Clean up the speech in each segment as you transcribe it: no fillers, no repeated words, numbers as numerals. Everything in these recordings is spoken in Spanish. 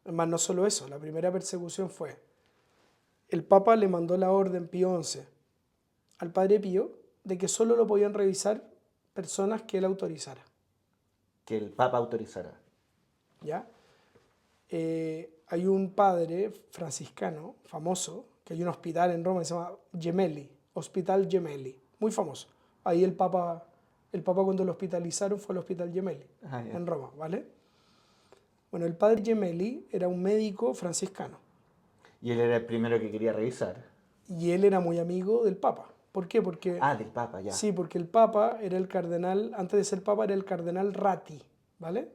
Además, no solo eso, la primera persecución fue, el Papa le mandó la orden Pío XI al Padre Pío de que solo lo podían revisar personas que él autorizara, Que el Papa autorizara. ¿ya? Hay un padre franciscano famoso, que hay un hospital en Roma que se llama Gemelli, Hospital Gemelli, muy famoso. Ahí el Papa cuando lo hospitalizaron fue al Hospital Gemelli, Ah, ya. en Roma, ¿vale? Bueno, el padre Gemelli era un médico franciscano Y él era el primero que quería revisar. y él era muy amigo del Papa. ¿Por qué? Porque, Ah, del Papa, ya. sí, porque el Papa era el cardenal, antes de ser Papa era el cardenal Ratti, ¿vale?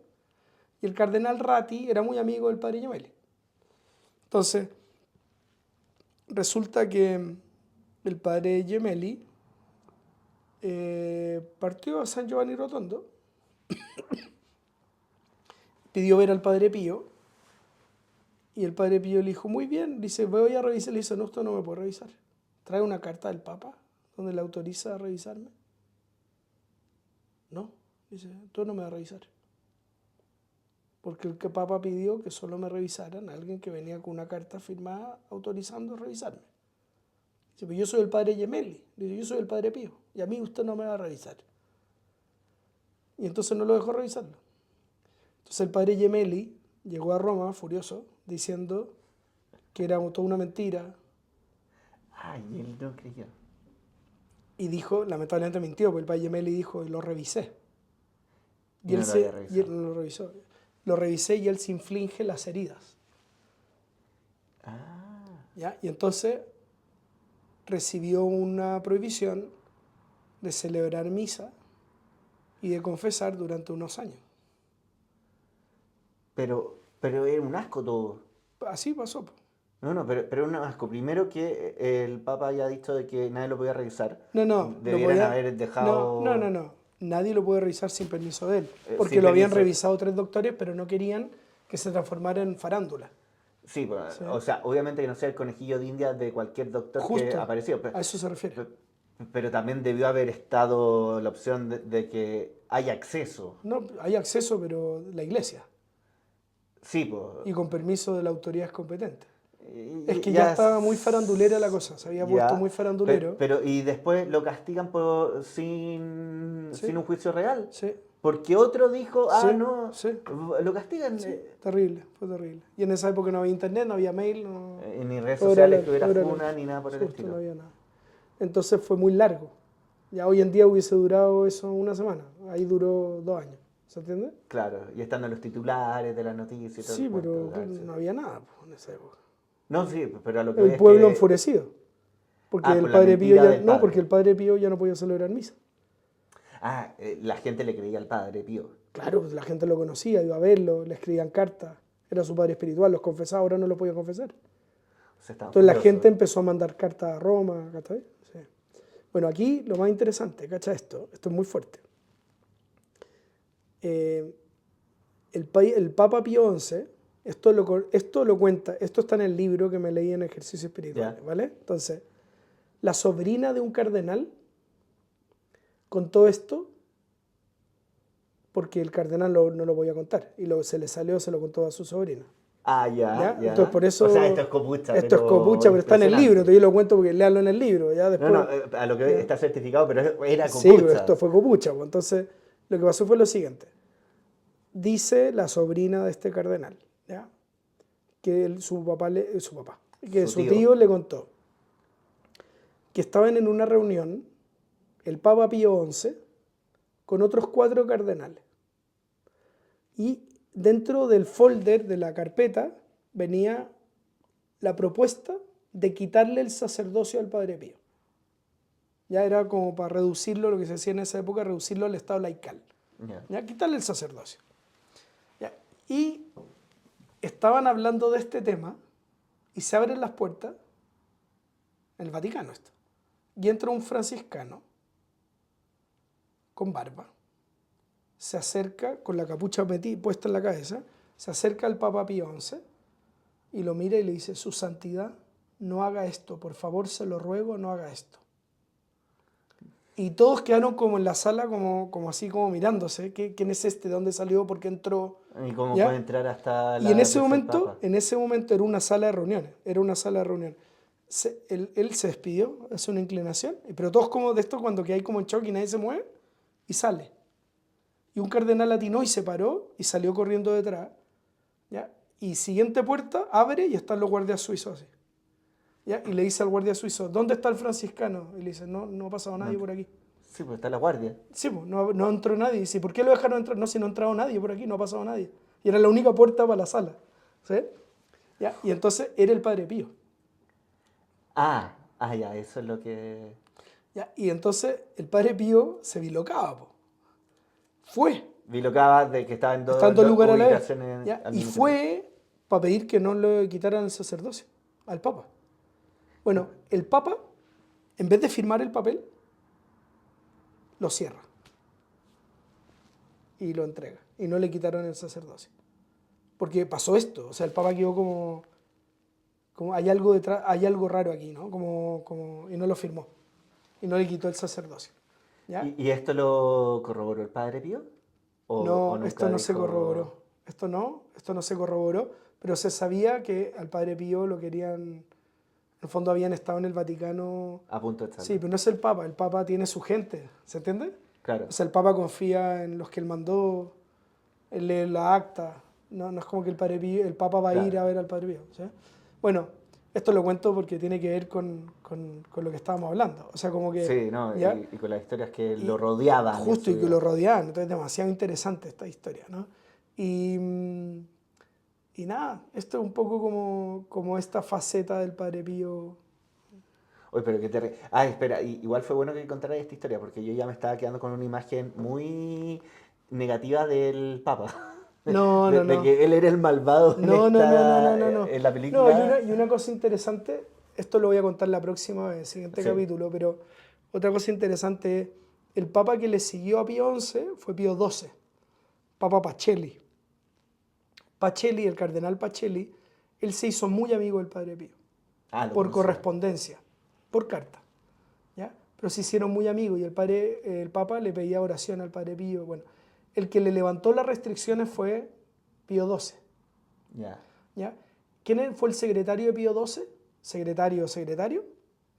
Y el cardenal Ratti era muy amigo del padre Gemelli. Entonces, resulta que el padre Gemelli partió a San Giovanni Rotondo, pidió ver al padre Pío, y el padre Pío le dijo, muy bien, dice, voy a revisar. Le dice, no, esto no me puede revisar. Trae una carta del Papa donde le autoriza a revisarme. No, dice, tú no me vas a revisar. Porque el que Papa pidió que solo me revisaran a alguien que venía con una carta firmada autorizando a revisarme. Dice, pero yo soy el padre Gemelli, dice, yo soy el padre Pío, y a mí usted no me va a revisar. Y entonces no lo dejó revisarlo. Entonces el padre Gemelli llegó a Roma furioso, diciendo que era toda una mentira, Ay, él no creyó. y dijo, lamentablemente mintió, porque el padre Gemelli dijo, lo revisé. Y no lo había Y él revisado. no lo revisó. Lo revisé y él se inflige las heridas. Ah. ¿Ya? Y entonces recibió una prohibición de celebrar misa y de confesar durante unos años. Pero era un asco todo. Así pasó. No, no, pero era un asco. Primero que el Papa haya dicho de que nadie lo podía revisar. No, no, lo Debieran podía. haber No, no, no, dejado no. Nadie lo puede revisar sin permiso de él. Porque sin lo habían permiso. revisado tres doctores, pero no querían que se transformara en farándula. Sí, pues, ¿Sí? o sea, obviamente que no sea el conejillo de India de cualquier doctor que Justo apareció, a eso se refiere. pero también debió haber estado la opción de que haya acceso. No, hay acceso, pero la iglesia. Sí, pues. Y con permiso de la autoridad competente. Es que ya Ya. estaba muy farandulera la cosa, se había puesto Ya. muy farandulero. Pero, y después lo castigan Sí, sin un juicio real. sí, Porque otro dijo, ah, sí, no, sí, lo castigan. sí, terrible, fue terrible. Y en esa época no había internet, no había mail, no, Ni redes todo era, sociales que hubiera todo era funa lento, ni nada por el justo no estilo. había nada. Entonces fue muy largo. Ya hoy en día hubiese durado eso una semana, ahí duró 2 años, ¿se entiende? Claro, y estando en los titulares de las noticias y todo el Sí, cuento. pero no había nada en esa época. No, sí, pero a lo que voy El es pueblo que. enfurecido, porque Ah, el por la padre Pío mentira ya del no, porque padre. el padre Pío ya no podía celebrar misa. Ah, la gente le creía al padre Pío. Claro, pues la gente lo conocía, iba a verlo, le escribían cartas, era su padre espiritual, los confesaba, ahora no lo podía confesar. O sea, estaban Entonces la gente furiosos. empezó a mandar cartas a Roma, ¿cachai? Sí. Bueno, aquí lo más interesante, ¿cachai? Esto es muy fuerte. Eh, el Papa Pío XI, esto lo cuenta, esto está en el libro que me leí en Ejercicios Ya. Espirituales, ¿vale? Entonces, la sobrina de un cardenal contó esto porque el cardenal no lo podía contar y se le salió, se lo contó a su sobrina. Ah, ya, ¿Ya? Entonces, ya. por O sea, esto eso, es copucha, esto es copucha, pero pero está en el libro, impresionante. entonces yo lo cuento porque léalo en el libro, ya No, no, después, a lo que ¿ya? está certificado, pero era Sí, pero copucha. esto fue copucha, pues. Entonces, lo que pasó fue lo siguiente. Dice la sobrina de este cardenal, ¿ya? Que que Su su tío. tío le contó que estaban en una reunión el Papa Pío XI con otros 4 cardenales. Y dentro del folder de la carpeta venía la propuesta de quitarle el sacerdocio al Padre Pío. Ya era como para reducirlo, lo que se hacía en esa época, reducirlo al estado laical. Ya. Ya, quitarle el sacerdocio. Ya. Y estaban hablando de este tema y se abren las puertas, en el Vaticano esto, y entra un franciscano con barba, se acerca con la capucha puesta en la cabeza, se acerca al Papa Pío XI y lo mira y le dice, su santidad, no haga esto, por favor se lo ruego, no haga esto. Y todos quedaron como en la sala, como así, como mirándose. ¿Quién es este? ¿De dónde salió? ¿Por qué entró? ¿Y cómo ¿Ya? puede entrar hasta Y en la ese pieza del momento, Papa? en ese momento era una sala de reuniones. Era una sala de reuniones. Él se despidió, hace una inclinación, pero todos como de esto cuando que hay como en shock y nadie se mueve, y sale. Y un cardenal atinó y se paró y salió corriendo detrás. ¿Ya? Y siguiente puerta, abre y están los guardias suizos así. ¿Ya? Y le dice al guardia suizo, ¿dónde está el franciscano? Y le dice, no ha pasado No nadie ent- por aquí. Sí, pues está la guardia. Sí, pues, no entró nadie. Y dice, ¿por qué lo dejaron entrar? No, si no ha entrado nadie por aquí, no ha pasado nadie. Y era la única puerta para la sala. ¿Sí? ¿Ya? Y entonces era el Padre Pío. Ya, eso es lo que... ¿Ya? Y entonces el Padre Pío se bilocaba, po. Fue, Vi lo que acabas de que estaba en estaba en dos dos lugares a la vez. ubicaciones ¿Ya? al Y mismo tiempo. fue para pedir que no le quitaran el sacerdocio al Papa. Bueno, el Papa, en vez de firmar el papel, lo cierra y lo entrega. Y no le quitaron el sacerdocio. Porque pasó esto, o sea, el Papa quedó como hay algo detrás, hay algo raro aquí, ¿no? Y no lo firmó. Y no le quitó el sacerdocio. ¿Ya? ¿Y esto lo corroboró el Padre Pío? ¿O No, esto nunca no se dijo corroboró. Esto no se corroboró, pero se sabía que al Padre Pío lo querían, en el fondo habían estado en el Vaticano. a punto de Sí, estarlo? pero no es el Papa tiene su gente, ¿se entiende? Claro, O sea, el Papa confía en los que él mandó, él lee la acta, no es como que el Papa va a ir claro. a ver al Padre Pío. ¿Sí? Bueno, esto lo cuento porque tiene que ver con lo que estábamos hablando. O sea, como que, Sí, ¿no? ¿ya? Y con las historias que lo Y rodeaban en justo su y que lo vida. rodeaban, entonces demasiado interesante esta historia, ¿no? Y, y nada, esto es un poco como esta faceta del Padre Pío. Oye, pero qué terrible. Ah, espera, igual fue bueno que contaras esta historia, porque yo ya me estaba quedando con una imagen muy negativa del Papa. No, no, De no. que él era el malvado en No, no, no, no, no, esta, no, no. en la No, película. y una cosa interesante, esto lo voy a contar la próxima vez, siguiente Sí. capítulo, pero otra cosa interesante es, el Papa que le siguió a Pío XI fue Pío XII, Papa Pacelli. Pacelli, el cardenal Pacelli, él se hizo muy amigo del Padre Pío, Lo por conocía. correspondencia, por carta. ¿Ya? Pero se hicieron muy amigos y el Papa le pedía oración al Padre Pío. Bueno, el que le levantó las restricciones fue Pío XII. Ya. ¿Ya? ¿Quién fue el secretario de Pío XII? Secretario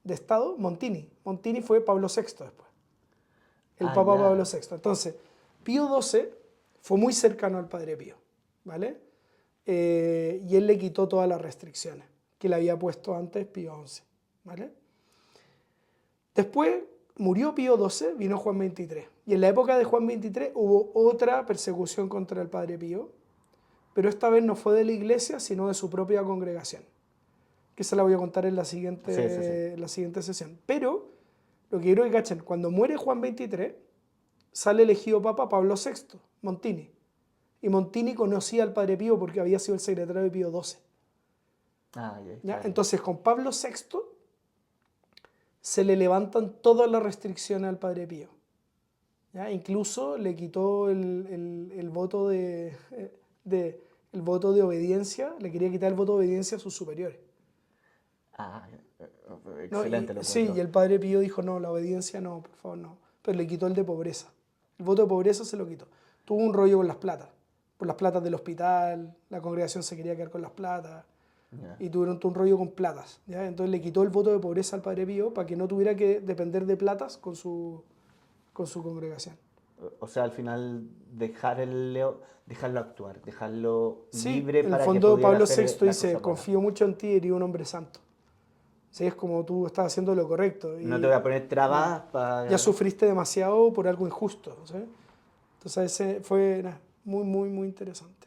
de Estado, Montini. Montini fue Pablo VI después, el Papa Pablo Ya. VI. Entonces, Pío XII fue muy cercano al Padre Pío, ¿vale? Y él le quitó todas las restricciones que le había puesto antes Pío XI, ¿vale? Después murió Pío XII, vino Juan XXIII. Y en la época de Juan XXIII hubo otra persecución contra el Padre Pío, pero esta vez no fue de la iglesia, sino de su propia congregación, que se la voy a contar en Sí, sí, sí. la siguiente sesión. Pero lo que quiero que cachen, cuando muere Juan XXIII, sale elegido Papa Pablo VI, Montini. Y Montini conocía al Padre Pío porque había sido el secretario de Pío XII. Ya, ¿Ya? claro. Entonces, con Pablo VI se le levantan todas las restricciones al Padre Pío. ¿Ya? Incluso le quitó el voto el voto de obediencia, le quería quitar el voto de obediencia a sus superiores. Ah, ¿No? excelente lo Sí, y encuentro. el Padre Pío dijo, no, la obediencia no, por favor, no. Pero le quitó el de pobreza. El voto de pobreza se lo quitó. Tuvo un rollo con las platas, por las platas del hospital, la congregación se quería quedar con las platas, Ya. y tuvieron todo un rollo con platas. ¿Ya? Entonces le quitó el voto de pobreza al Padre Pío para que no tuviera que depender de platas con su congregación. O sea, al final dejarlo actuar, dejarlo Sí, libre en el para que fondo pudiera Pablo hacer VI las dice, cosas buenas. confío mucho en ti, eres un hombre santo. Sí, es como tú estás haciendo lo correcto. No te voy a poner No, trabas ya para... sufriste demasiado por algo injusto. ¿Sí? Entonces ese fue muy, muy, muy interesante.